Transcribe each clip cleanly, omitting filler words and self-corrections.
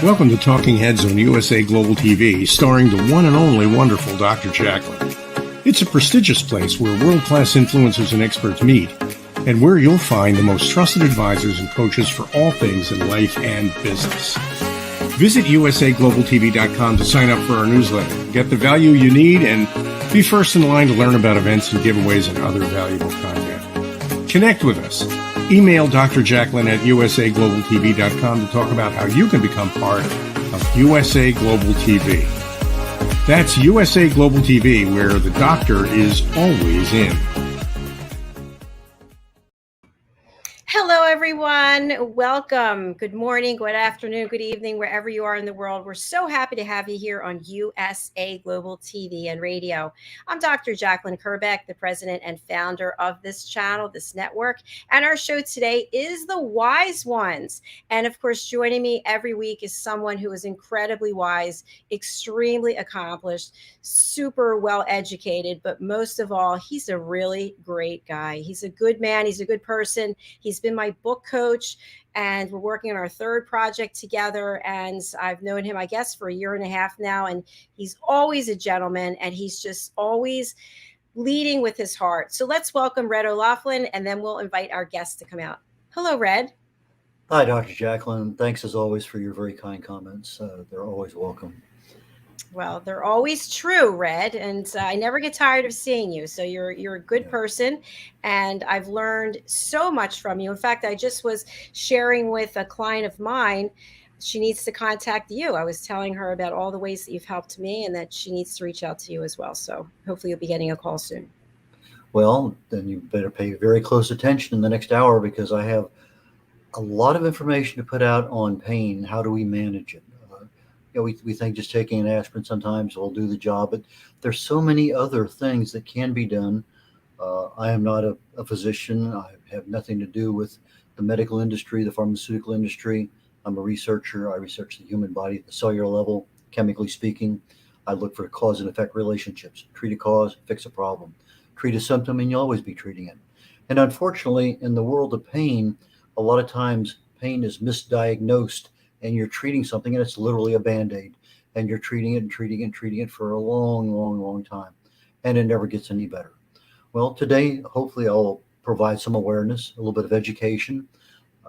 Welcome to Talking Heads on USA Global TV, starring the one and only wonderful Dr. JACALYN. It's a prestigious place where world-class influencers and experts meet, and where you'll find the most trusted advisors and coaches for all things in life and business. Visit usaglobaltv.com to sign up for our newsletter, get the value you need, and be first in line to learn about events and giveaways and other valuable content. Connect with us. Email Dr. JACALYN at usaglobaltv.com to talk about how you can become part of USA Global TV. That's USA Global TV, where the doctor is always in. Hello, everyone. Welcome. Good morning, good afternoon, good evening, wherever you are in the world. We're so happy to have you here on USA Global TV and Radio. I'm Dr. JACALYN KERBECK, the president and founder of this channel, this network. And our show today is The Wise Ones. And of course, joining me every week is someone who is incredibly wise, extremely accomplished, super well educated, but most of all, he's a really great guy. He's a good man. He's a good person. He's been my book coach, and we're working on our third project together. And I've known him, I guess, for a year and a half now. And he's always a gentleman, and he's just always leading with his heart. So let's welcome Red O'Loughlin, and then we'll invite our guests to come out. Hello, Red. Hi, Dr. JACALYN. Thanks as always for your very kind comments. They're always welcome. Well, they're always true, Red, and I never get tired of seeing you. So you're a good person, and I've learned so much from you. In fact, I just was sharing with a client of mine. She needs to contact you. I was telling her about all the ways that you've helped me, and that she needs to reach out to you as well. So hopefully you'll be getting a call soon. Well, then you better pay very close attention in the next hour, because I have a lot of information to put out on pain. How do we manage it? We think just taking an aspirin sometimes will do the job, but there's so many other things that can be done. I am not a physician. I have nothing to do with the medical industry, the pharmaceutical industry. I'm a researcher. I research the human body at the cellular level, chemically speaking. I look for cause and effect relationships. Treat a cause, fix a problem. Treat a symptom, and you'll always be treating it. And unfortunately, in the world of pain, a lot of times pain is misdiagnosed, and you're treating something and it's literally a Band-Aid, and you're treating it and treating it and treating it for a long time, and it never gets any better. Well, today, hopefully I'll provide some awareness, a little bit of education,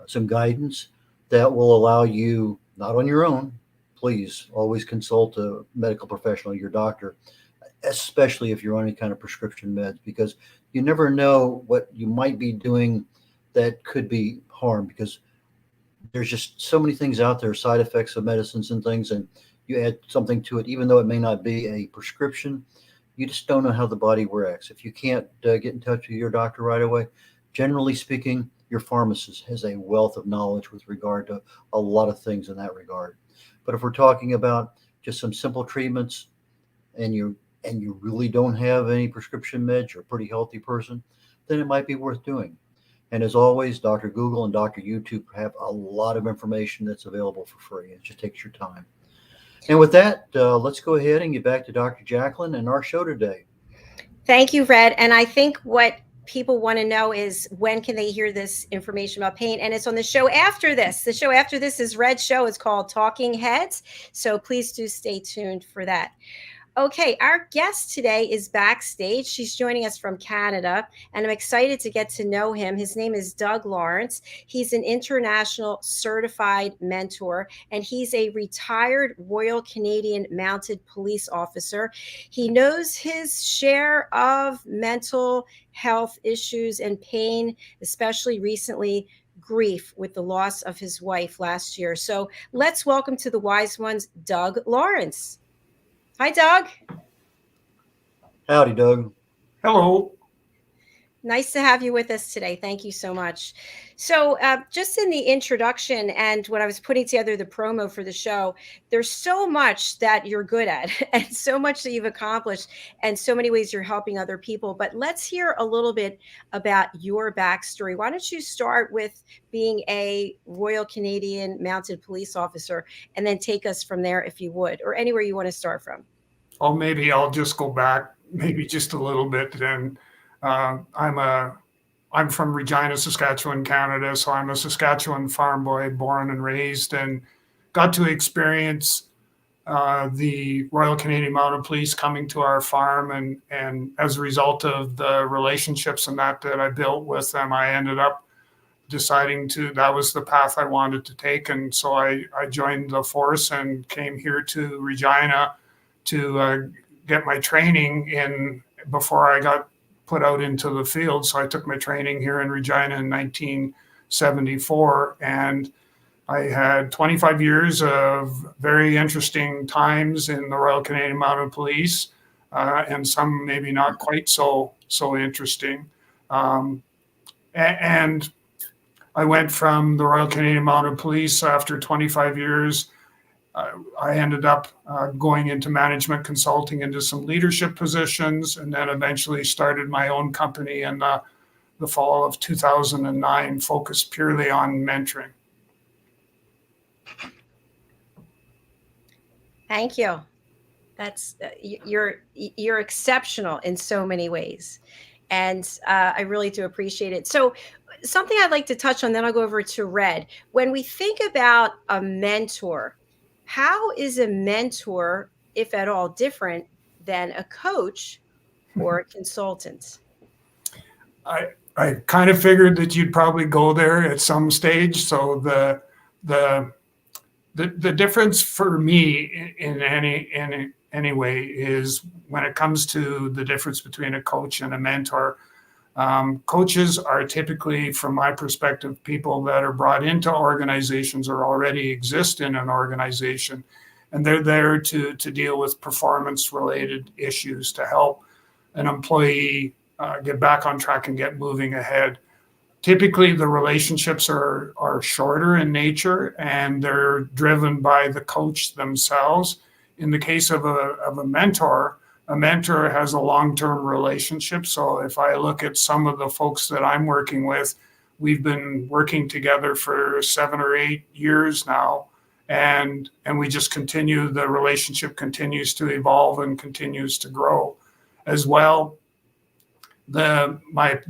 some guidance that will allow you, not on your own, please always consult a medical professional, your doctor, especially if you're on any kind of prescription meds, because you never know what you might be doing that could be harm, because there's just so many things out there, side effects of medicines and things, and you add something to it, even though it may not be a prescription, you just don't know how the body reacts. If you can't get in touch with your doctor right away, generally speaking, your pharmacist has a wealth of knowledge with regard to a lot of things in that regard. But if we're talking about just some simple treatments, and you really don't have any prescription meds, you're a pretty healthy person, then it might be worth doing. And as always, Dr. Google and Dr. YouTube have a lot of information that's available for free. It just takes your time. And with that, let's go ahead and get back to Dr. JACALYN and our show today. Thank you, Red. And I think what people want to know is, when can they hear this information about pain? And it's on the show after this. The show after this is Red's show. It's called Talking Heads. So please do stay tuned for that. Okay, our guest today is backstage. She's joining us from Canada, and I'm excited to get to know him. His name is Doug Lawrence. He's an international certified mentor, and he's a retired Royal Canadian Mounted Police officer. He knows his share of mental health issues and pain, especially recently grief with the loss of his wife last year. So let's welcome to the Wise Ones, Doug Lawrence. Hi, Doug. Howdy, Doug. Hello. Nice to have you with us today. Thank you so much. So just in the introduction, and when I was putting together the promo for the show, there's so much that you're good at, and so much that you've accomplished, and so many ways you're helping other people. But let's hear a little bit about your backstory. Why don't you start with being a Royal Canadian Mounted Police officer, and then take us from there, if you would, or anywhere you want to start from. Oh, maybe I'll just go back maybe just a little bit then. I'm from Regina, Saskatchewan, Canada. So I'm a Saskatchewan farm boy, born and raised, and got to experience the Royal Canadian Mounted Police coming to our farm, and as a result of the relationships and that I built with them, I ended up deciding that was the path I wanted to take. And so I joined the force and came here to Regina to get my training in before I got put out into the field. So I took my training here in Regina in 1974, and I had 25 years of very interesting times in the Royal Canadian Mounted Police, and some maybe not quite so interesting. And I went from the Royal Canadian Mounted Police after 25 years. I ended up going into management consulting, into some leadership positions, and then eventually started my own company in the fall of 2009, focused purely on mentoring. Thank you. That's you're exceptional in so many ways, and I really do appreciate it. So something I'd like to touch on, then I'll go over to Red. When we think about a mentor, how is a mentor, if at all, different than a coach or a consultant? I kind of figured that you'd probably go there at some stage. So the difference for me in any way is when it comes to the difference between a coach and a mentor. Coaches are typically, from my perspective, people that are brought into organizations or already exist in an organization, and they're there to deal with performance-related issues, to help an employee get back on track and get moving ahead. Typically, the relationships are shorter in nature, and they're driven by the coach themselves. In the case of a mentor has a long-term relationship. So if I look at some of the folks that I'm working with, we've been working together for 7 or 8 years now, and we just continue. The relationship continues to evolve and continues to grow as well. The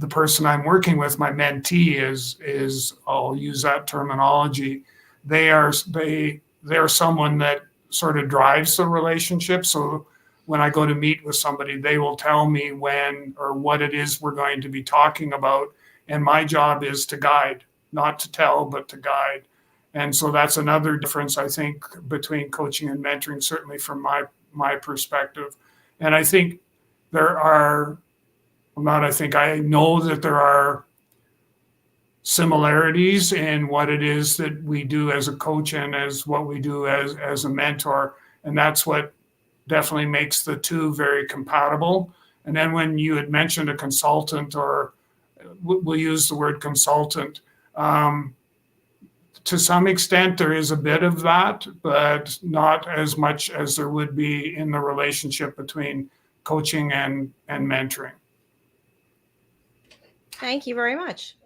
person I'm working with, my mentee, is I'll use that terminology. They are someone that sort of drives the relationship. So when I go to meet with somebody, they will tell me when or what it is we're going to be talking about, and my job is to guide, not to tell, but to guide. And so that's another difference, I think, between coaching and mentoring, certainly from my perspective. And I think I know that there are similarities in what it is that we do as a coach and as what we do as a mentor. And that's what definitely makes the two very compatible. And then when you had mentioned a consultant, or we'll use the word consultant, to some extent there is a bit of that, but not as much as there would be in the relationship between coaching and mentoring. Thank you very much.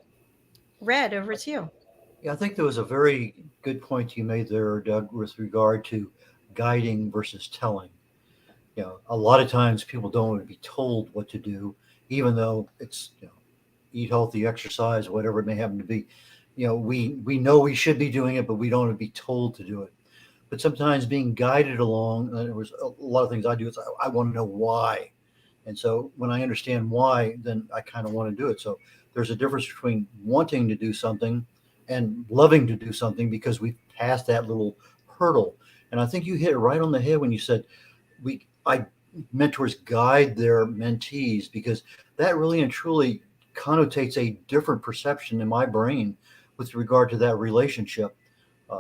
Red, over to you. Yeah, I think there was a very good point you made there, Doug, with regard to guiding versus telling. You know, a lot of times people don't want to be told what to do, even though it's, eat healthy, exercise, whatever it may happen to be. We know we should be doing it, but we don't want to be told to do it. But sometimes being guided along, and there was a lot of things I do, is I want to know why. And so when I understand why, then I kind of want to do it. So there's a difference between wanting to do something and loving to do something, because we've passed that little hurdle. And I think you hit it right on the head when you said mentors guide their mentees, because that really and truly connotates a different perception in my brain with regard to that relationship.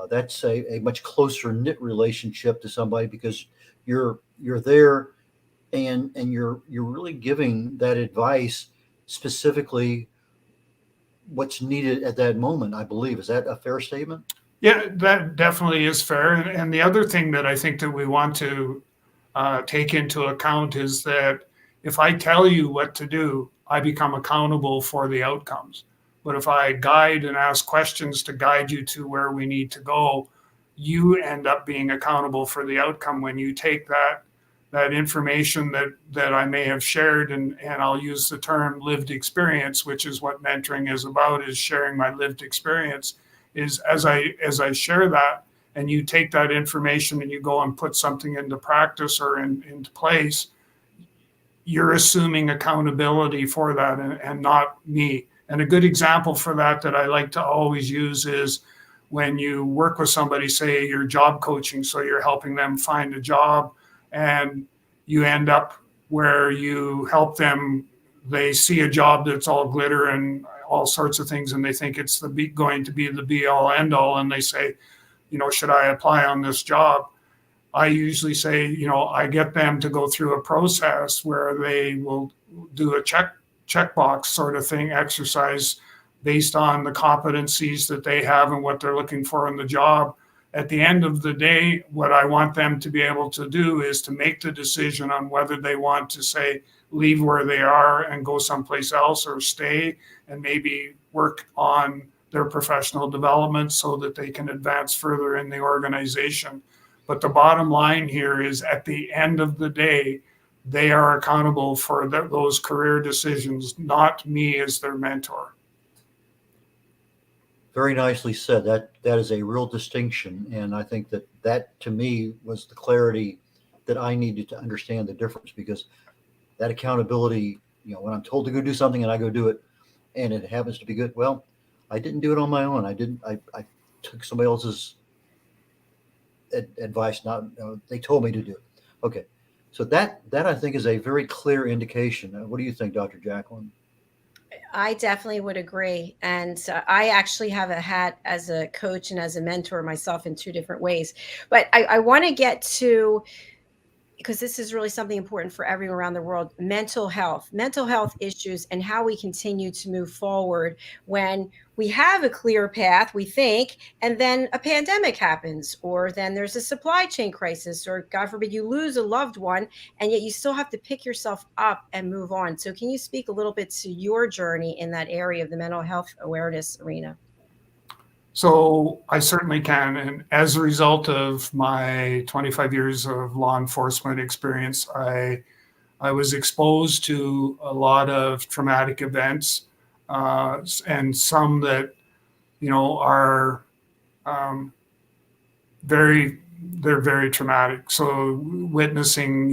That's a much closer knit relationship to somebody, because you're there and you're really giving that advice specifically what's needed at that moment, I believe. Is that a fair statement? Yeah, that definitely is fair. And the other thing that I think that we want to take into account is that if I tell you what to do, I become accountable for the outcomes. But if I guide and ask questions to guide you to where we need to go, you end up being accountable for the outcome when you take that information that I may have shared, and I'll use the term lived experience, which is what mentoring is about, is sharing my lived experience, is as I share that, and you take that information and you go and put something into practice or into place, you're assuming accountability for that and not me. And a good example for that I like to always use is when you work with somebody, say you're job coaching, so you're helping them find a job, and you end up where you help them, they see a job that's all glitter and all sorts of things, and they think it's going to be the be all end all, and they say, should I apply on this job? I usually say, I get them to go through a process where they will do a checkbox sort of thing exercise based on the competencies that they have and what they're looking for in the job. At the end of the day, what I want them to be able to do is to make the decision on whether they want to, say, leave where they are and go someplace else, or stay and maybe work on their professional development so that they can advance further in the organization. But the bottom line here is, at the end of the day, they are accountable for those career decisions, not me as their mentor. Very nicely said. That is a real distinction, and I think that to me was the clarity that I needed to understand the difference, because that accountability, when I'm told to go do something and I go do it, and it happens to be good, well, I didn't do it on my own. I took somebody else's advice. Not they told me to do it. Okay, so that I think is a very clear indication. What do you think, Dr. JACALYN? I definitely would agree. And I actually have a hat as a coach and as a mentor myself in two different ways. But I want to get to, because this is really something important for everyone around the world, mental health issues, and how we continue to move forward when we have a clear path, we think, and then a pandemic happens, or then there's a supply chain crisis, or God forbid you lose a loved one, and yet you still have to pick yourself up and move on. So can you speak a little bit to your journey in that area of the mental health awareness arena? So I certainly can. And as a result of my 25 years of law enforcement experience, I was exposed to a lot of traumatic events, and some that, are they're very traumatic. So witnessing,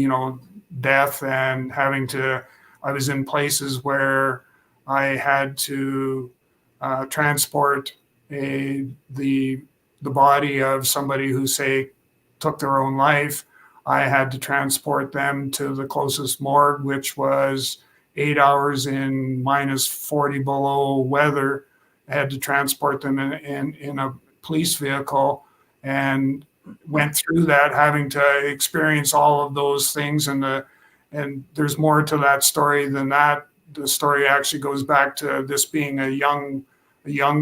death and I was in places where I had to transport the body of somebody who, say, took their own life. I had to transport them to the closest morgue, which was 8 hours in minus 40 below weather. I had to transport them in a police vehicle, and went through that, having to experience all of those things. And there's more to that story than that. The story actually goes back to this being a young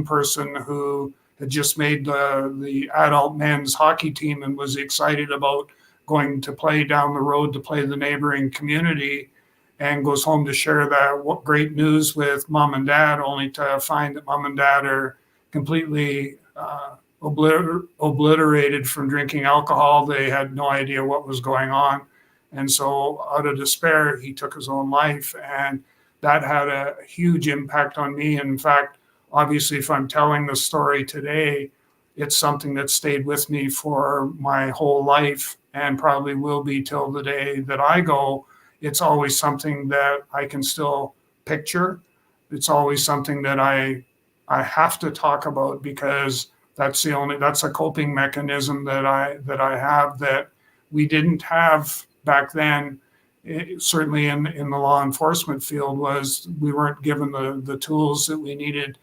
person who had just made the adult men's hockey team and was excited about going to play down the road to play the neighboring community, and goes home to share that great news with mom and dad, only to find that mom and dad are completely obliterated from drinking alcohol. They had no idea what was going on. And so out of despair, he took his own life. And that had a huge impact on me. And in fact, obviously, if I'm telling the story today, it's something that stayed with me for my whole life, and probably will be till the day that I go. It's always something that I can still picture. It's always something that I have to talk about, because that's a coping mechanism that I have that we didn't have back then. Certainly in the law enforcement field, was we weren't given the tools that we needed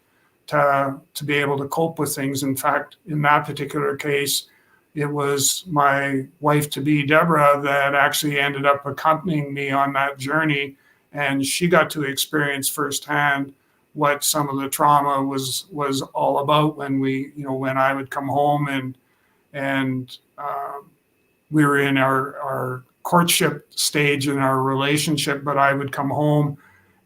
to be able to cope with things. In fact, in that particular case, it was my wife-to-be, Deborah, that actually ended up accompanying me on that journey. And she got to experience firsthand what some of the trauma was all about when I would come home, and we were in our courtship stage in our relationship, but I would come home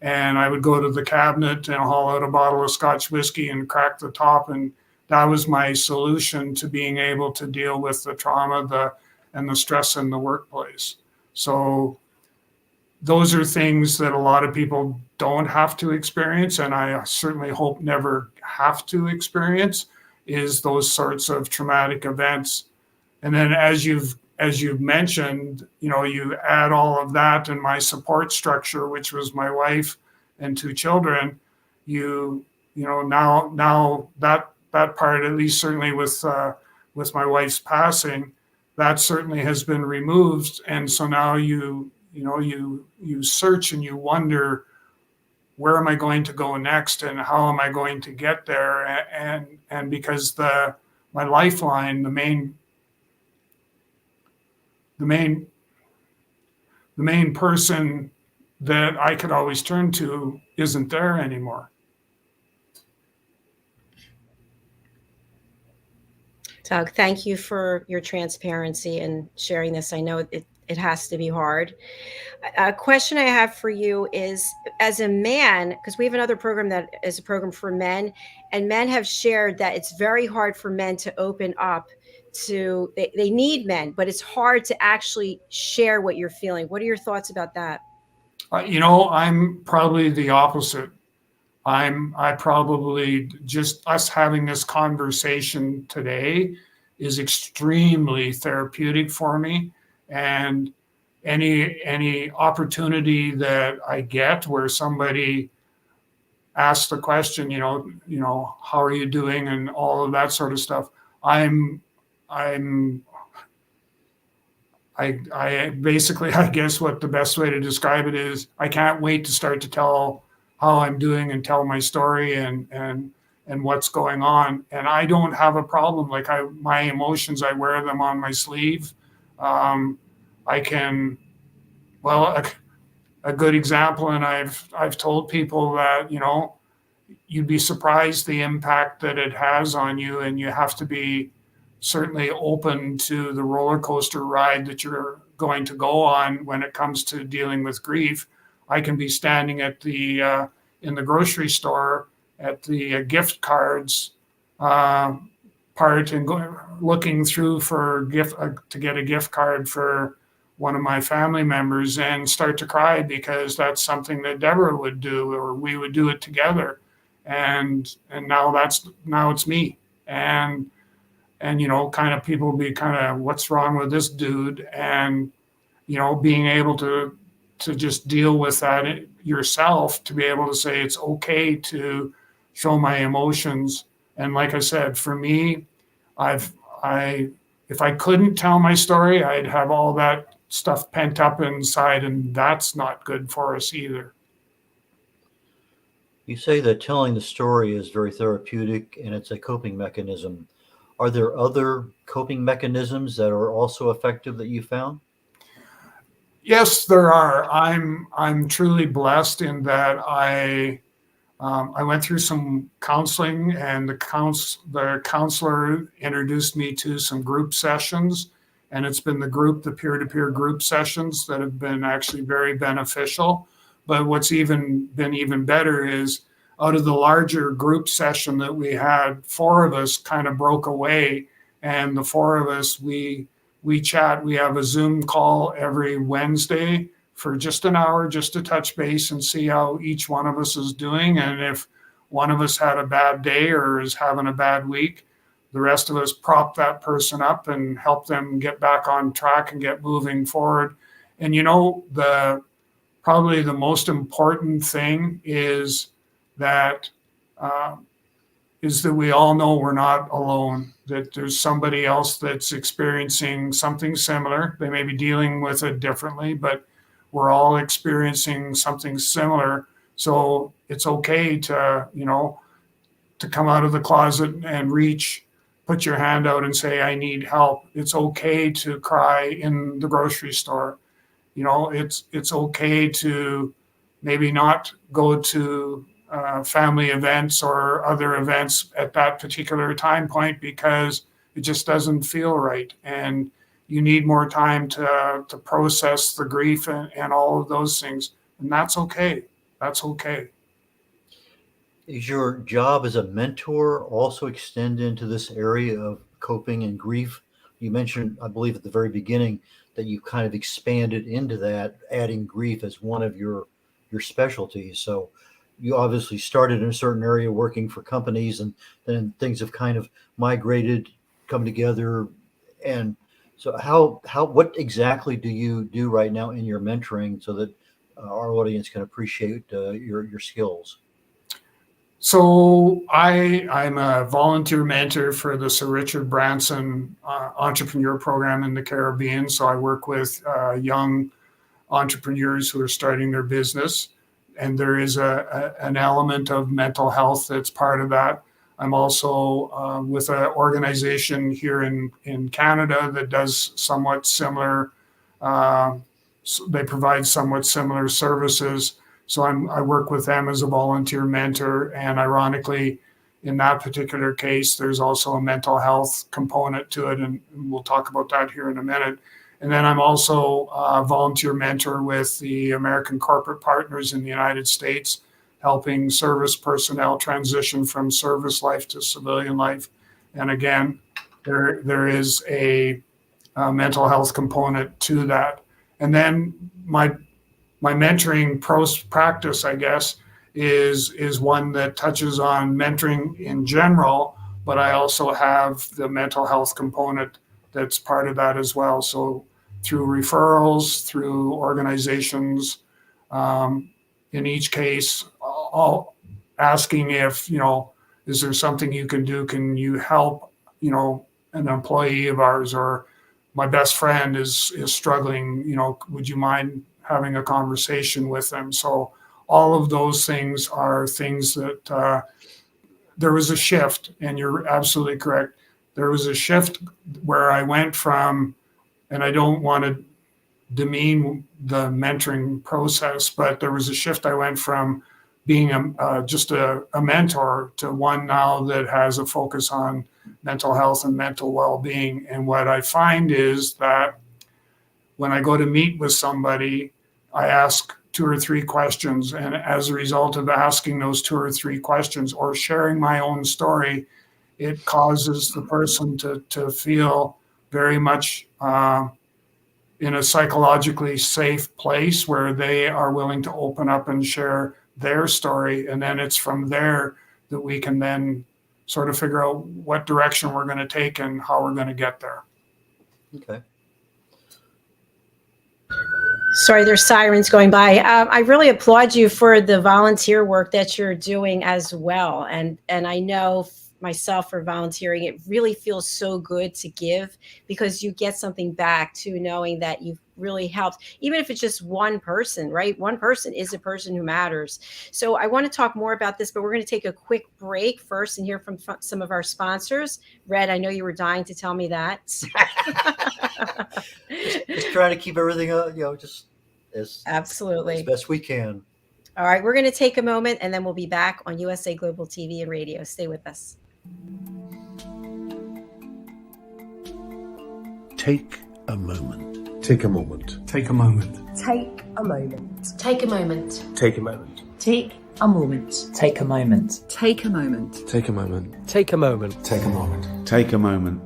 and I would go to the cabinet and haul out a bottle of Scotch whiskey and crack the top. And that was my solution to being able to deal with the trauma and the stress in the workplace. So those are things that a lot of people don't have to experience, and I certainly hope never have to experience. is those sorts of traumatic events. And then as you've mentioned, you add all of that and my support structure, which was my wife and 2 children, now that part, at least certainly with my wife's passing, that certainly has been removed. And so now you search and you wonder, where am I going to go next and how am I going to get there? And because my lifeline, the main person that I could always turn to isn't there anymore. Doug, thank you for your transparency and sharing this. I know it has to be hard. A question I have for you is, as a man, because we have another program that is a program for men, and men have shared that it's very hard for men to open up to, they need men, but it's hard to actually share what you're feeling. What are your thoughts about that? I'm probably the opposite. I probably, just us having this conversation today is extremely therapeutic for me. And any opportunity that I get where somebody asks the question, how are you doing and all of that sort of stuff, I basically, I guess what the best way to describe it is, I can't wait to start to tell how I'm doing and tell my story and what's going on. And I don't have a problem. Like my emotions, I wear them on my sleeve. I can, well, a good example, and I've told people that, you'd be surprised the impact that it has on you, and you have to be certainly open to the roller coaster ride that you're going to go on when it comes to dealing with grief. I can be standing at in the grocery store at the gift cards part and looking through for to get a gift card for one of my family members and start to cry because that's something that Deborah would do, or we would do it together. And now it's me. And kind of people be kind of, what's wrong with this dude? And, being able to just deal with that yourself, to be able to say it's okay to show my emotions. And like I said, for me, if I couldn't tell my story, I'd have all that stuff pent up inside, and that's not good for us either. You say that telling the story is very therapeutic and it's a coping mechanism. Are there other coping mechanisms that are also effective that you found? Yes, there are. I'm truly blessed in that I went through some counseling, and the counselor introduced me to some group sessions, and it's been the peer-to-peer group sessions that have been actually very beneficial. But what's been even better is, out of the larger group session that we had, 4 of us kind of broke away, and the 4 of us, we chat. We have a Zoom call every Wednesday for just an hour, just to touch base and see how each one of us is doing. And if one of us had a bad day or is having a bad week, the rest of us prop that person up and help them get back on track and get moving forward. And probably the most important thing is that we all know we're not alone, that there's somebody else that's experiencing something similar. They may be dealing with it differently, but we're all experiencing something similar. So it's okay to come out of the closet and put your hand out and say, I need help. It's okay to cry in the grocery store. It's okay to maybe not go to family events or other events at that particular time point because it just doesn't feel right. And you need more time to process the grief and all of those things. And that's okay. That's okay. Is your job as a mentor also extend into this area of coping and grief? You mentioned, I believe at the very beginning, that you kind of expanded into that, adding grief as one of your specialties. So you obviously started in a certain area working for companies, and then things have kind of migrated, come together. And so what exactly do you do right now in your mentoring so that our audience can appreciate your skills? So I'm a volunteer mentor for the Sir Richard Branson Entrepreneur Program in the Caribbean. So I work with young entrepreneurs who are starting their business, and there is an element of mental health that's part of that. I'm also with an organization here in Canada that does somewhat similar. They provide somewhat similar services. So I work with them as a volunteer mentor, and ironically, in that particular case, there's also a mental health component to it, and we'll talk about that here in a minute. And then I'm also a volunteer mentor with the American Corporate Partners in the United States, helping service personnel transition from service life to civilian life. And again, there is a mental health component to that. And then my mentoring practice, I guess, is one that touches on mentoring in general, but I also have the mental health component that's part of that as well. So through referrals, through organizations, in each case, all asking if, is there something you can do? Can you help, an employee of ours, or my best friend is struggling, would you mind having a conversation with them? So all of those things are things that there was a shift, and you're absolutely correct. There was a shift where I went from, and I don't want to demean the mentoring process, but there was a shift. I went from being just a mentor to one now that has a focus on mental health and mental well-being. And what I find is that when I go to meet with somebody, I ask 2 or 3 questions. And as a result of asking those 2 or 3 questions or sharing my own story, it causes the person to feel very much in a psychologically safe place where they are willing to open up and share their story. And then it's from there that we can then sort of figure out what direction we're going to take and how we're going to get there. Okay. Sorry, there's sirens going by. I really applaud you for the volunteer work that you're doing as well. And I know myself for volunteering, it really feels so good to give, because you get something back to knowing that you've really helped, even if it's just one person, right? One person is a person who matters. So I want to talk more about this, but we're going to take a quick break first and hear from some of our sponsors. Red, I know you were dying to tell me that. just trying to keep everything, just as absolutely as best we can. All right, we're going to take a moment, and then we'll be back on USA Global TV and Radio. Stay with us. Take a moment. Take a moment. Take a moment. Take a moment. Take a moment. Take a moment. Take a moment. Take a moment. Take a moment. Take a moment. Take a moment. Take a moment. Take a moment.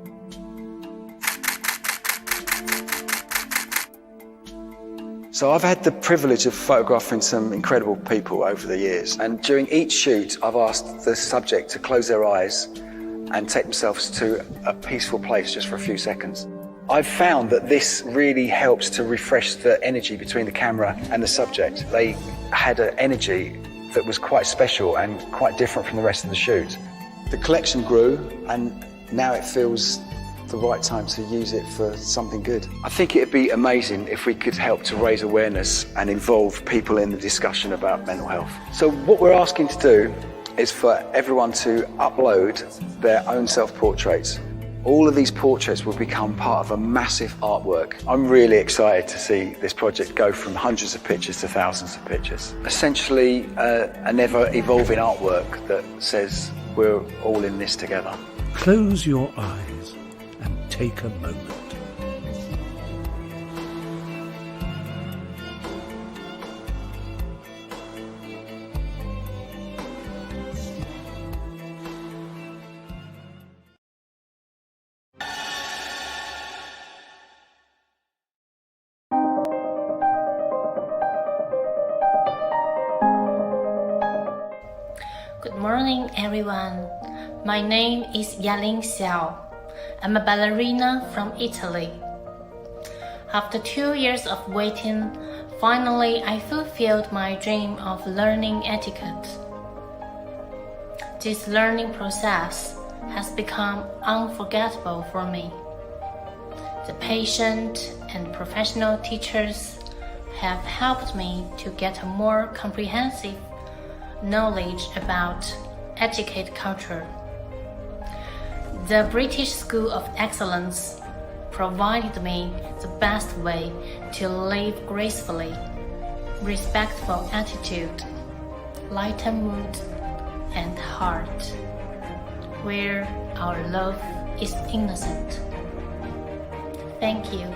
So I've had the privilege of photographing some incredible people over the years, and during each shoot I've asked the subject to close their eyes and take themselves to a peaceful place just for a few seconds. I've found that this really helps to refresh the energy between the camera and the subject. They had an energy that was quite special and quite different from the rest of the shoot. The collection grew, and now it feels the right time to use it for something good. I think it'd be amazing if we could help to raise awareness and involve people in the discussion about mental health. So what we're asking to do is for everyone to upload their own self-portraits. All of these portraits will become part of a massive artwork. I'm really excited to see this project go from hundreds of pictures to thousands of pictures. Essentially, an ever-evolving artwork that says we're all in this together. Close your eyes and take a moment. Good morning, everyone. My name is JACALYN. I'm a ballerina from Italy. After 2 years of waiting, finally I fulfilled my dream of learning etiquette. This learning process has become unforgettable for me. The patient and professional teachers have helped me to get a more comprehensive knowledge about etiquette culture. The British School of Excellence provided me the best way to live gracefully, respectful attitude, lighter mood, and heart, where our love is innocent. Thank you.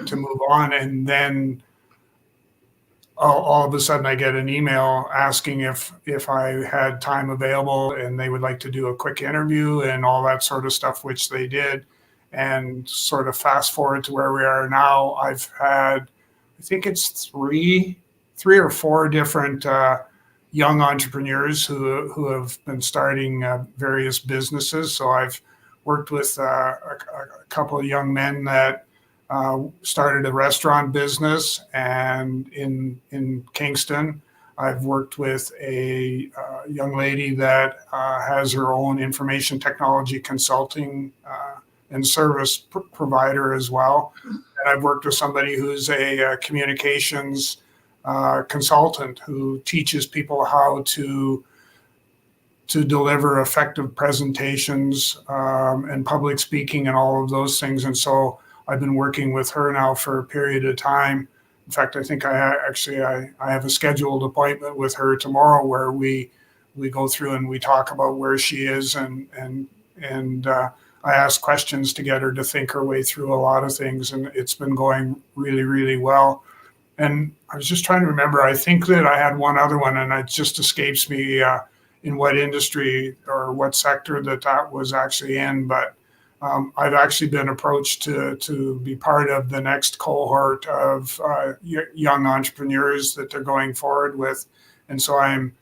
To move on, and then all of a sudden I get an email asking if I had time available and they would like to do a quick interview and all that sort of stuff, which they did. And sort of fast forward to where we are now, I've had, I think it's three or four different young entrepreneurs who have been starting various businesses. So I've worked with a couple of young men that started a restaurant business, and in Kingston, I've worked with a young lady that has her own information technology consulting and service provider as well. And I've worked with somebody who's a communications consultant who teaches people how to deliver effective presentations and public speaking and all of those things. And so I've been working with her now for a period of time. In fact, I think I have a scheduled appointment with her tomorrow where we go through and we talk about where she is, and I ask questions to get her to think her way through a lot of things, and it's been going really, really well. And I was just trying to remember, I think that I had one other one and it just escapes me in what industry or what sector that was actually in, but I've actually been approached to be part of the next cohort of young entrepreneurs that they're going forward with. And so I'm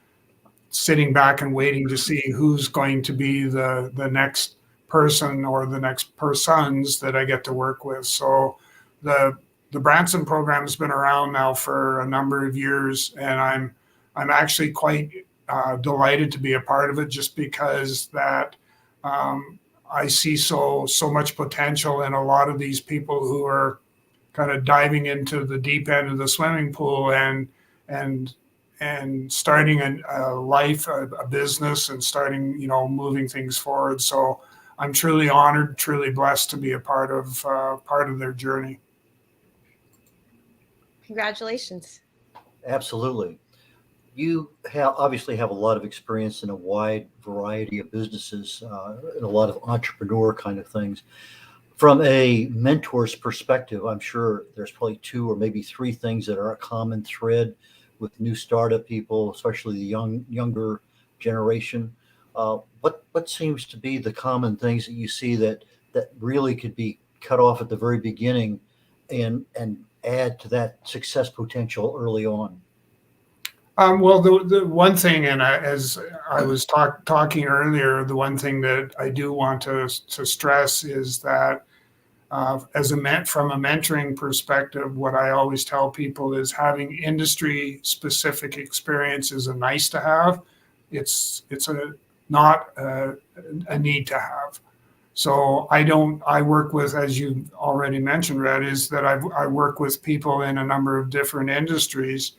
sitting back and waiting to see who's going to be the next person or the next persons that I get to work with. So the Branson program has been around now for a number of years, and I'm actually quite delighted to be a part of it, just because that I see so much potential in a lot of these people who are kind of diving into the deep end of the swimming pool and starting a life, a business, and starting, moving things forward. So I'm truly honored, truly blessed to be a part of their journey. Congratulations. Absolutely. You obviously have a lot of experience in a wide variety of businesses and a lot of entrepreneur kind of things. From a mentor's perspective, I'm sure there's probably two or maybe three things that are a common thread with new startup people, especially the younger generation. What seems to be the common things that you see that really could be cut off at the very beginning and add to that success potential early on? Well, the one thing, and as I was talking earlier, the one thing that I do want to stress is that from a mentoring perspective, what I always tell people is having industry specific experience is a nice to have. It's a not a need to have. So I work with, as you already mentioned, Red, is that I work with people in a number of different industries,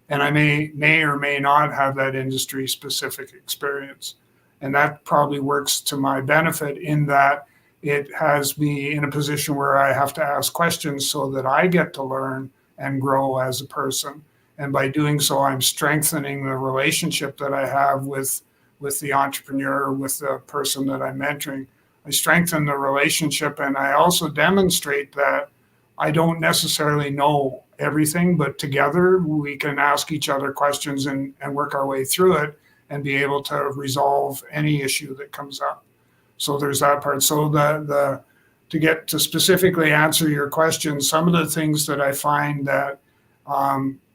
and I may or may not have that industry specific experience. And that probably works to my benefit in that it has me in a position where I have to ask questions so that I get to learn and grow as a person. And by doing so, I'm strengthening the relationship that I have with the entrepreneur, with the person that I'm mentoring. I strengthen the relationship, and I also demonstrate that I don't necessarily know everything, but together we can ask each other questions and work our way through it and be able to resolve any issue that comes up. So there's that part. So to get to specifically answer your question, some of the things that I find that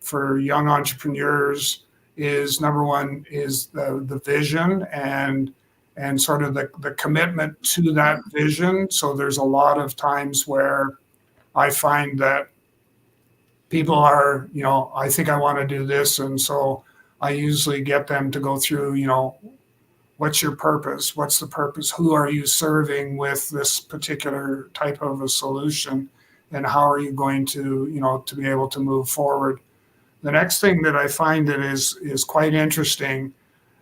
for young entrepreneurs is, number one is the vision and sort of the commitment to that vision. So there's a lot of times where I find that people are, I think I want to do this. And so I usually get them to go through, what's your purpose? What's the purpose? Who are you serving with this particular type of a solution? And how are you going to, to be able to move forward? The next thing that I find that is quite interesting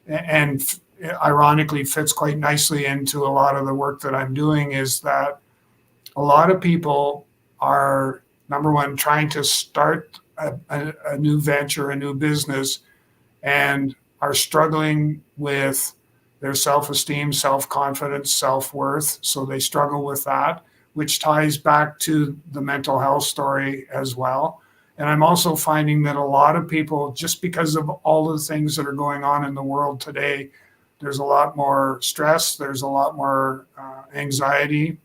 and ironically fits quite nicely into a lot of the work that I'm doing is that a lot of people are, number one, trying to start a new venture, a new business, and are struggling with their self-esteem, self-confidence, self-worth. So they struggle with that, which ties back to the mental health story as well. And I'm also finding that a lot of people, just because of all the things that are going on in the world today, there's a lot more stress, there's a lot more anxiety,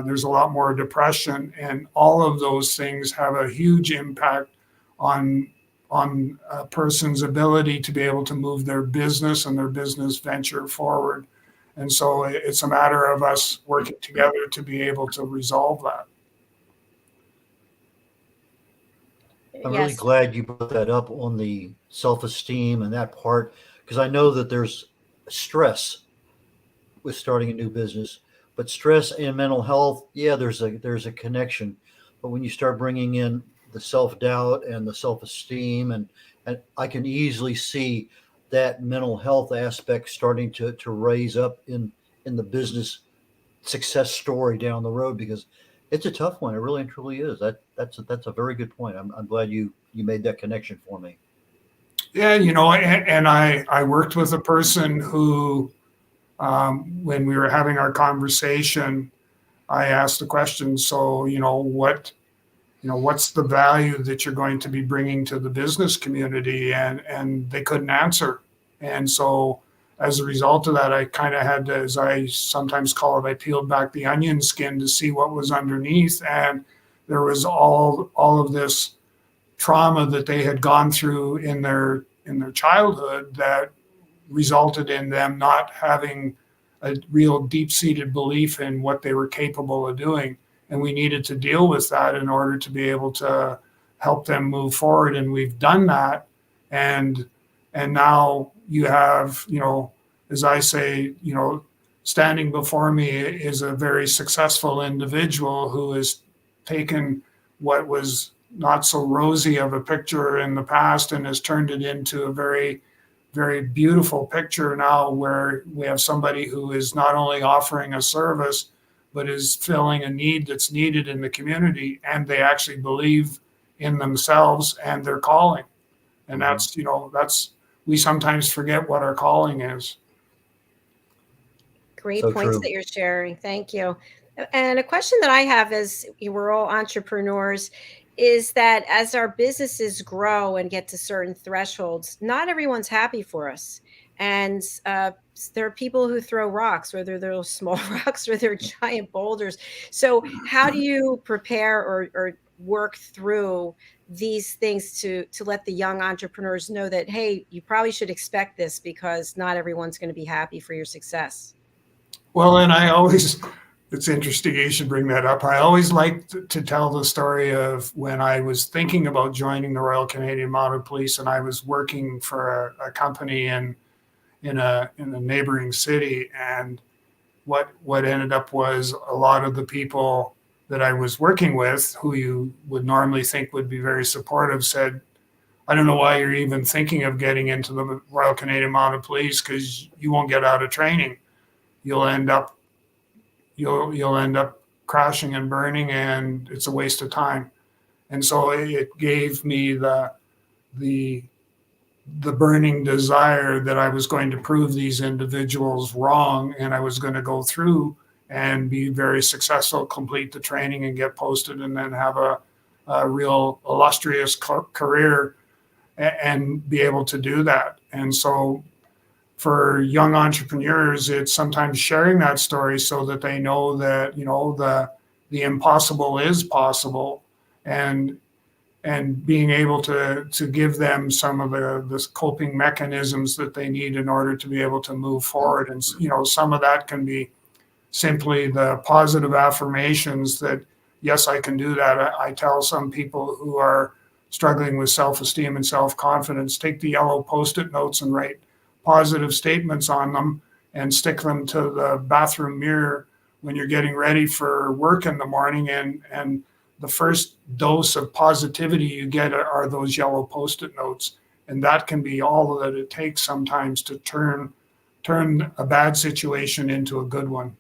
there's a lot more depression, and all of those things have a huge impact on a person's ability to be able to move their business and their business venture forward. And so it's a matter of us working together to be able to resolve that. I'm really glad you brought that up on the self-esteem and that part, because I know that there's stress with starting a new business, but stress and mental health, yeah, there's a connection. But when you start bringing in the self-doubt and the self-esteem, and I can easily see that mental health aspect starting to raise up in the business success story down the road, because it's a tough one. It really and truly is. That's a very good point. I'm glad you made that connection for me. Yeah, and I worked with a person who, when we were having our conversation, I asked the question, so, what's the value that you're going to be bringing to the business community? And they couldn't answer. And so as a result of that, I kind of had to, as I sometimes call it, I peeled back the onion skin to see what was underneath. And there was all of this trauma that they had gone through in their childhood that resulted in them not having a real deep-seated belief in what they were capable of doing. And we needed to deal with that in order to be able to help them move forward. And we've done that. And now you have, as I say, standing before me is a very successful individual who has taken what was not so rosy of a picture in the past and has turned it into a very, very beautiful picture now, where we have somebody who is not only offering a service, but is filling a need that's needed in the community. And they actually believe in themselves and their calling. And that's, we sometimes forget what our calling is. Great So points true. that you're sharing. Thank you. And a question that I have is, we're all entrepreneurs, is that as our businesses grow and get to certain thresholds, not everyone's happy for us. And there are people who throw rocks, whether they're small rocks or they're giant boulders. So how do you prepare or work through these things to let the young entrepreneurs know that, hey, you probably should expect this because not everyone's going to be happy for your success? Well, and it's interesting you should bring that up. I always like to tell the story of when I was thinking about joining the Royal Canadian Mounted Police, and I was working for a company in a neighboring city. And what ended up was a lot of the people that I was working with, who you would normally think would be very supportive, said, I don't know why you're even thinking of getting into the Royal Canadian Mounted Police, because you won't get out of training. You'll end up crashing and burning, and it's a waste of time. And so it gave me the burning desire that I was going to prove these individuals wrong, and I was going to go through and be very successful, complete the training and get posted, and then have a real illustrious career and be able to do that. And so for young entrepreneurs, it's sometimes sharing that story so that they know that, the impossible is possible, and being able to give them some of the coping mechanisms that they need in order to be able to move forward. And, some of that can be simply the positive affirmations that, yes, I can do that. I tell some people who are struggling with self-esteem and self-confidence, take the yellow Post-it notes and write positive statements on them and stick them to the bathroom mirror when you're getting ready for work in the morning. And the first dose of positivity you get are those yellow Post-it notes. And that can be all that it takes sometimes to turn a bad situation into a good one.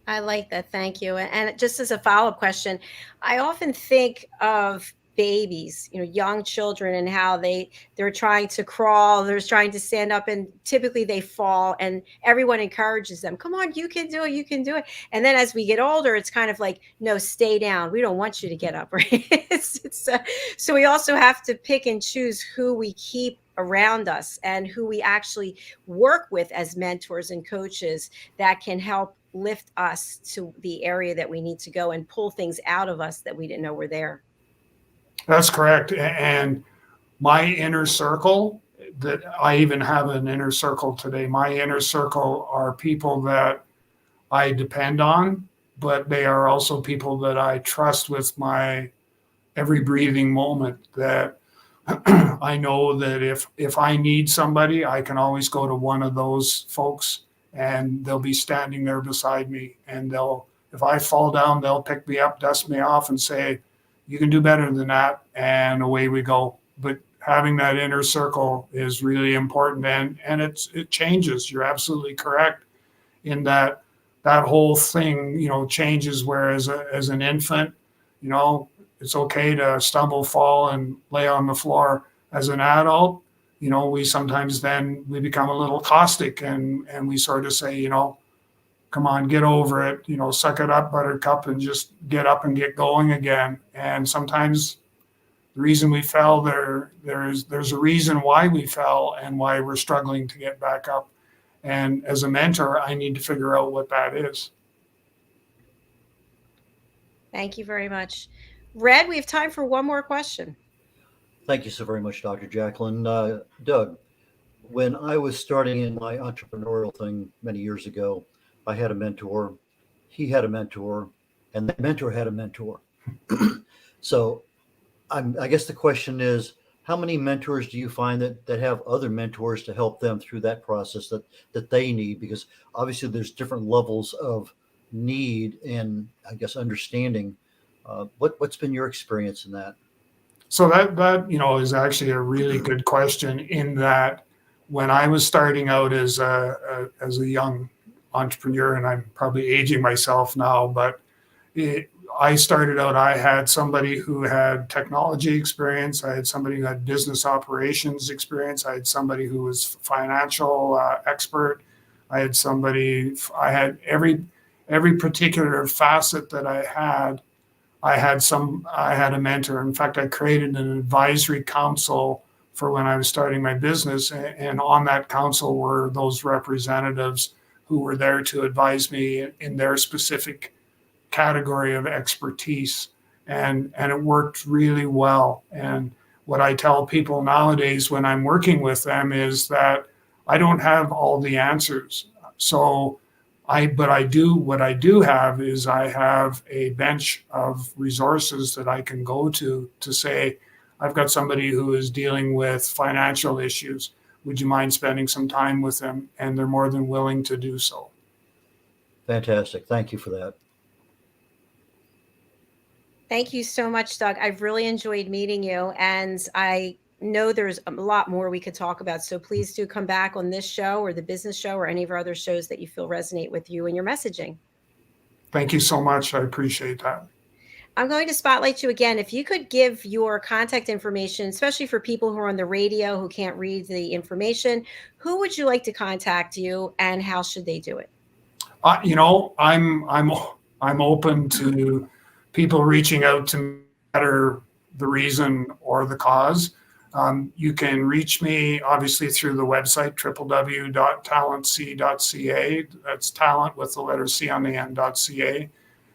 I like that. Thank you. And just as a follow-up question, I often think of babies, young children, and how they're trying to crawl, they're trying to stand up, and typically they fall, and everyone encourages them, come on, you can do it, you can do it. And then as we get older, it's kind of like, no, stay down, we don't want you to get up, right? So we also have to pick and choose who we keep around us and who we actually work with as mentors and coaches that can help lift us to the area that we need to go and pull things out of us that we didn't know were there. That's correct. And my inner circle, that I even have an inner circle today, my inner circle are people that I depend on, but they are also people that I trust with my every breathing moment, that I know that if I need somebody, I can always go to one of those folks and they'll be standing there beside me. And if I fall down, they'll pick me up, dust me off, and say, you can do better than that. And away we go. But having that inner circle is really important. And it changes. You're absolutely correct in that whole thing, changes. Whereas as an infant, it's okay to stumble, fall, and lay on the floor. As an adult, we sometimes then we become a little caustic, and we sort of say, come on, get over it, suck it up, buttercup, and just get up and get going again. And sometimes the reason we fell, there's a reason why we fell and why we're struggling to get back up. And as a mentor, I need to figure out what that is. Thank you very much. Red, we have time for one more question. Thank you so very much, Dr. JACALYN. Doug, when I was starting in my entrepreneurial thing many years ago, I had a mentor, he had a mentor, and that mentor had a mentor. So I guess the question is, how many mentors do you find that have other mentors to help them through that process that they need? Because obviously there's different levels of need and, I guess, understanding. What's been your experience in that? So that is actually a really good question, in that when I was starting out as a young entrepreneur, and I'm probably aging myself now, but I started out, I had somebody who had technology experience. I had somebody who had business operations experience. I had somebody who was financial expert. I had every particular facet that I had a mentor. In fact, I created an advisory council for when I was starting my business. And on that council were those representatives who were there to advise me in their specific category of expertise. And it worked really well. And what I tell people nowadays when I'm working with them is that I don't have all the answers. So what I do have is I have a bench of resources that I can go to say, I've got somebody who is dealing with financial issues. Would you mind spending some time with them? And they're more than willing to do so. Fantastic. Thank you for that. Thank you so much, Doug. I've really enjoyed meeting you, and I know there's a lot more we could talk about. So please do come back on this show or the business show or any of our other shows that you feel resonate with you and your messaging. Thank you so much. I appreciate that. I'm going to spotlight you again. If you could give your contact information, especially for people who are on the radio who can't read the information, who would you like to contact you and how should they do it? I'm open to people reaching out to me, no matter the reason or the cause. You can reach me obviously through the website www.talentc.ca. That's talent with the letter C on the end.ca.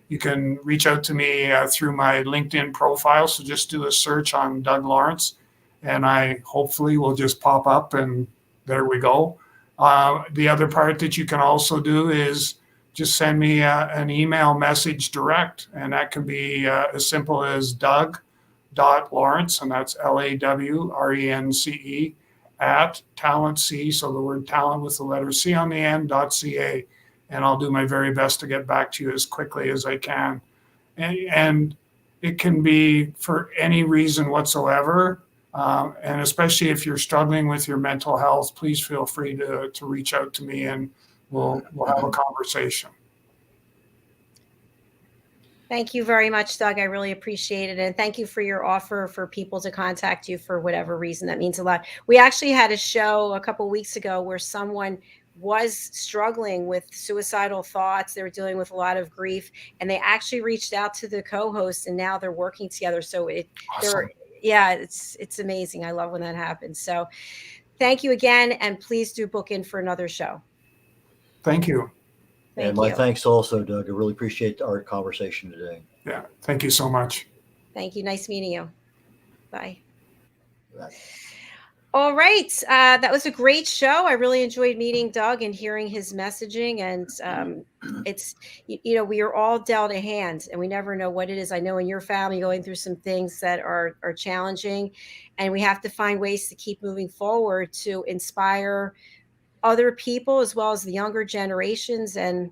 You can reach out to me through my LinkedIn profile. So just do a search on Doug Lawrence and I hopefully will just pop up and there we go. The other part that you can also do is just send me an email message direct, and that can be as simple as Doug.Lawrence, and that's LAWRENCE at TalentC, so the word talent with the letter C on the end.ca, and I'll do my very best to get back to you as quickly as I can. And it can be for any reason whatsoever, and especially if you're struggling with your mental health, please feel free to reach out to me and we'll have a conversation. Thank you very much, Doug. I really appreciate it. And thank you for your offer for people to contact you for whatever reason. That means a lot. We actually had a show a couple of weeks ago where someone was struggling with suicidal thoughts. They were dealing with a lot of grief, and they actually reached out to the co-host, and now they're working together. So Awesome. it's amazing. I love when that happens. So thank you again, and please do book in for another show. Thank you. And my thanks also, Doug. I really appreciate our conversation today. Yeah, thank you so much. Thank you. Nice meeting you. Bye. Bye. All right. That was a great show. I really enjoyed meeting Doug and hearing his messaging. And it's, we are all dealt a hand and we never know what it is. I know in your family going through some things that are challenging, and we have to find ways to keep moving forward to inspire other people as well as the younger generations and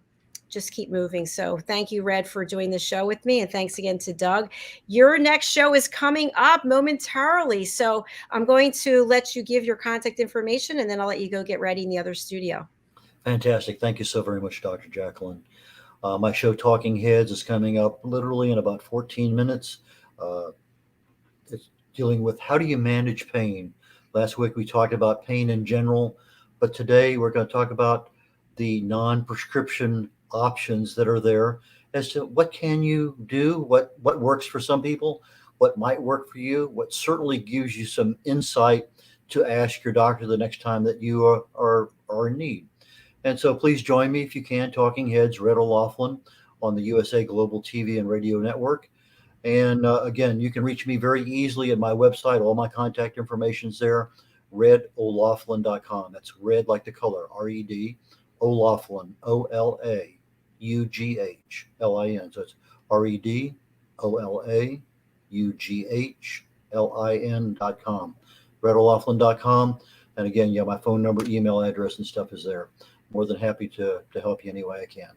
just keep moving. So thank you, Red, for doing the show with me. And thanks again to Doug. Your next show is coming up momentarily. So I'm going to let you give your contact information and then I'll let you go get ready in the other studio. Fantastic. Thank you so very much, Dr. JACALYN. My show, Talking Heads, is coming up literally in about 14 minutes. It's dealing with how do you manage pain. Last week we talked about pain in general, but today we're going to talk about the non-prescription options that are there as to what can you do, what works for some people, what might work for you, what certainly gives you some insight to ask your doctor the next time that you are in need. And so please join me if you can, Talking Heads, Red O'Loughlin on the USA Global TV and Radio Network. And again, you can reach me very easily at my website. All my contact information is there, redolaughlin.com. That's red like the color, R-E-D, O'Loughlin, O-L-A-U-G-H-L-I-N. So it's redolaughlin.com, redolaughlin.com. And again, yeah, my phone number, email address, and stuff is there. More than happy to help you any way I can.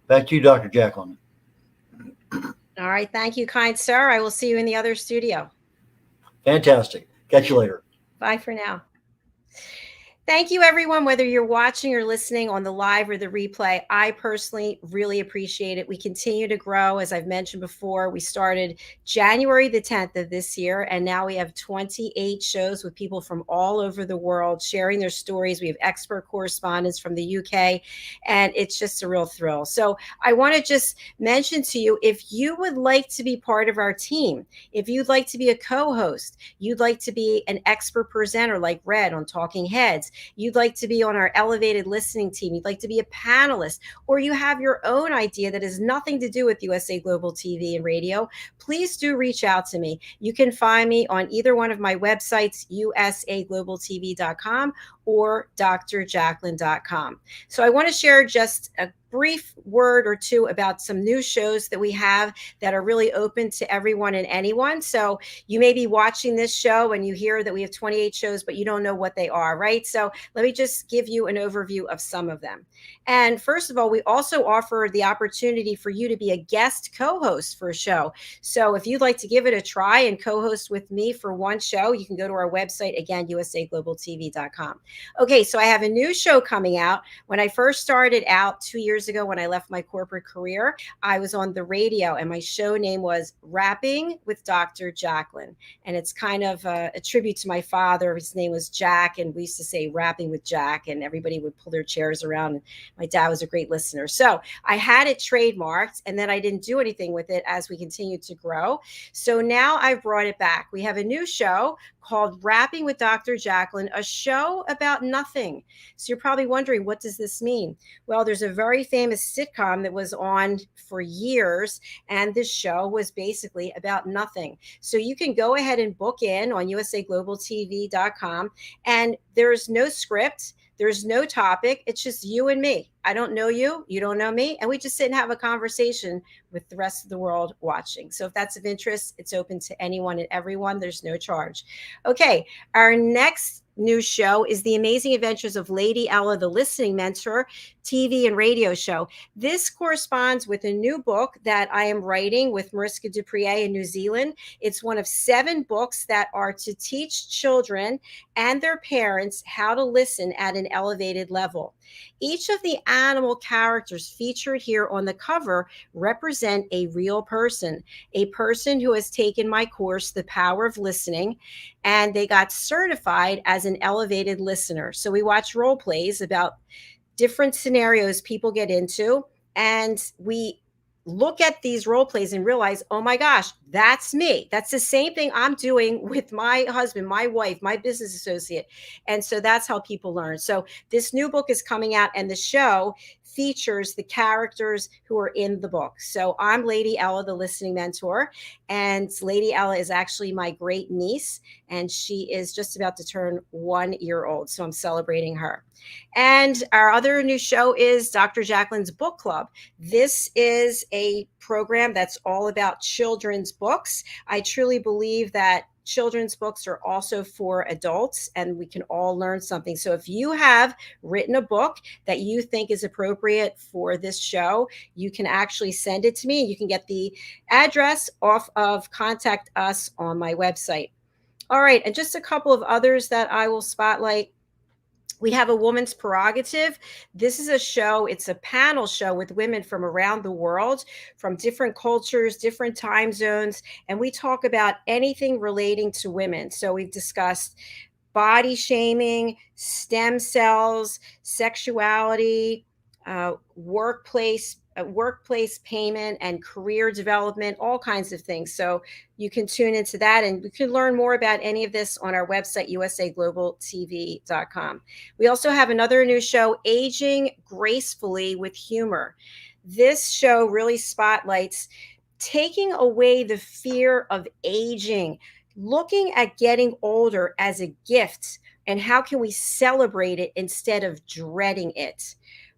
Back to you, Dr. JACALYN. All right. Thank you, kind sir. I will see you in the other studio. Fantastic. Catch you later. Bye for now. Thank you, everyone, whether you're watching or listening on the live or the replay. I personally really appreciate it. We continue to grow. As I've mentioned before, we started January the 10th of this year, and now we have 28 shows with people from all over the world sharing their stories. We have expert correspondents from the UK, and it's just a real thrill. So I want to just mention to you, if you would like to be part of our team, if you'd like to be a co-host, you'd like to be an expert presenter like Red on Talking Heads, you'd like to be on our elevated listening team, you'd like to be a panelist, or you have your own idea that has nothing to do with USA Global TV and radio, please do reach out to me. You can find me on either one of my websites, usaglobaltv.com or drjacalyn.com. So I want to share just a brief word or two about some new shows that we have that are really open to everyone and anyone. So you may be watching this show and you hear that we have 28 shows, but you don't know what they are, right? So let me just give you an overview of some of them. And first of all, we also offer the opportunity for you to be a guest co-host for a show. So if you'd like to give it a try and co-host with me for one show, you can go to our website, again, usaglobaltv.com. Okay, so I have a new show coming out. When I first started out 2 years ago, when I left my corporate career, I was on the radio, and my show name was Rapping with Dr. JACALYN. And it's kind of a tribute to my father. His name was Jack, and we used to say Rapping with Jack, and everybody would pull their chairs around. My dad was a great listener. So I had it trademarked, and then I didn't do anything with it as we continued to grow. So now I've brought it back. We have a new show called Rapping with Dr. JACALYN, a show about nothing. So you're probably wondering, what does this mean? Well, there's a very famous sitcom that was on for years, and this show was basically about nothing. So you can go ahead and book in on usaglobaltv.com, and there's no script. There's no topic. It's just you and me. I don't know you. You don't know me. And we just sit and have a conversation with the rest of the world watching. So if that's of interest, it's open to anyone and everyone. There's no charge. Okay. Our next new show is The Amazing Adventures of Lady Ella, the Listening Mentor TV and radio show. This corresponds with a new book that I am writing with Mariska Duprier in New Zealand. It's one of 7 books that are to teach children and their parents how to listen at an elevated level. Each of the animal characters featured here on the cover represent a real person who has taken my course, The Power of Listening, and they got certified as an elevated listener. So we watch role plays about different scenarios people get into, and we look at these role plays and realize, oh my gosh, that's me. That's the same thing I'm doing with my husband, my wife, my business associate. And so that's how people learn. So this new book is coming out, and the show features the characters who are in the book. So I'm Lady Ella, the Listening Mentor, and Lady Ella is actually my great niece, and she is just about to turn 1 year old. So I'm celebrating her. And our other new show is Dr. JACALYN's Book Club. This is a program that's all about children's books. I truly believe that children's books are also for adults, and we can all learn something. So if you have written a book that you think is appropriate for this show, you can actually send it to me. You can get the address off of Contact Us on my website. All right, and just a couple of others that I will spotlight. We have A Woman's Prerogative. This is a show, it's a panel show with women from around the world, from different cultures, different time zones, and we talk about anything relating to women. So we've discussed body shaming, stem cells, sexuality, workplace payment and career development, all kinds of things. So you can tune into that, and you can learn more about any of this on our website, usaglobaltv.com. We also have another new show, Aging Gracefully with Humor. This show really spotlights taking away the fear of aging, looking at getting older as a gift, and how can we celebrate it instead of dreading it.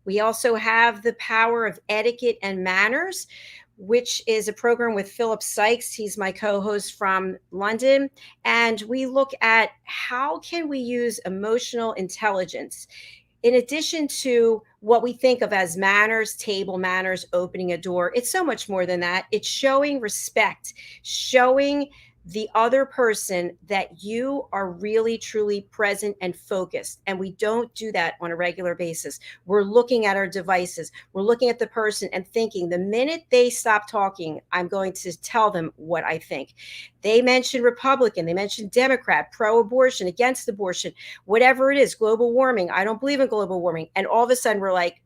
We also have The Power of Etiquette and Manners, which is a program with Philip Sykes. He's my co-host from London. And we look at how can we use emotional intelligence in addition to what we think of as manners, table manners, opening a door. It's so much more than that. It's showing respect, showing the other person that you are really truly present and focused. And we don't do that on a regular basis. We're looking at our devices. We're looking at the person and thinking, the minute they stop talking, I'm going to tell them what I think. They mentioned Republican, they mentioned Democrat, pro-abortion, against abortion, whatever it is, global warming. I don't believe in global warming. And all of a sudden we're like,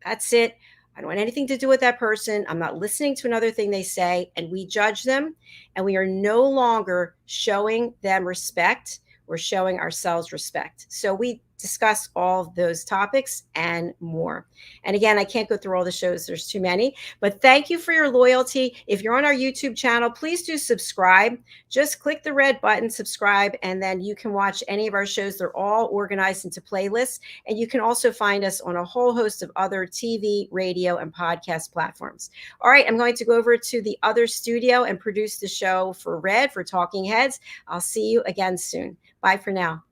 that's it. I don't want anything to do with that person. I'm not listening to another thing they say. And we judge them, and we are no longer showing them respect. We're showing ourselves respect. So we discuss all of those topics and more. And again, I can't go through all the shows. There's too many, but thank you for your loyalty. If you're on our YouTube channel, please do subscribe. Just click the red button, subscribe, and then you can watch any of our shows. They're all organized into playlists. And you can also find us on a whole host of other TV, radio, and podcast platforms. All right, I'm going to go over to the other studio and produce the show for Red, for Talking Heads. I'll see you again soon. Bye for now.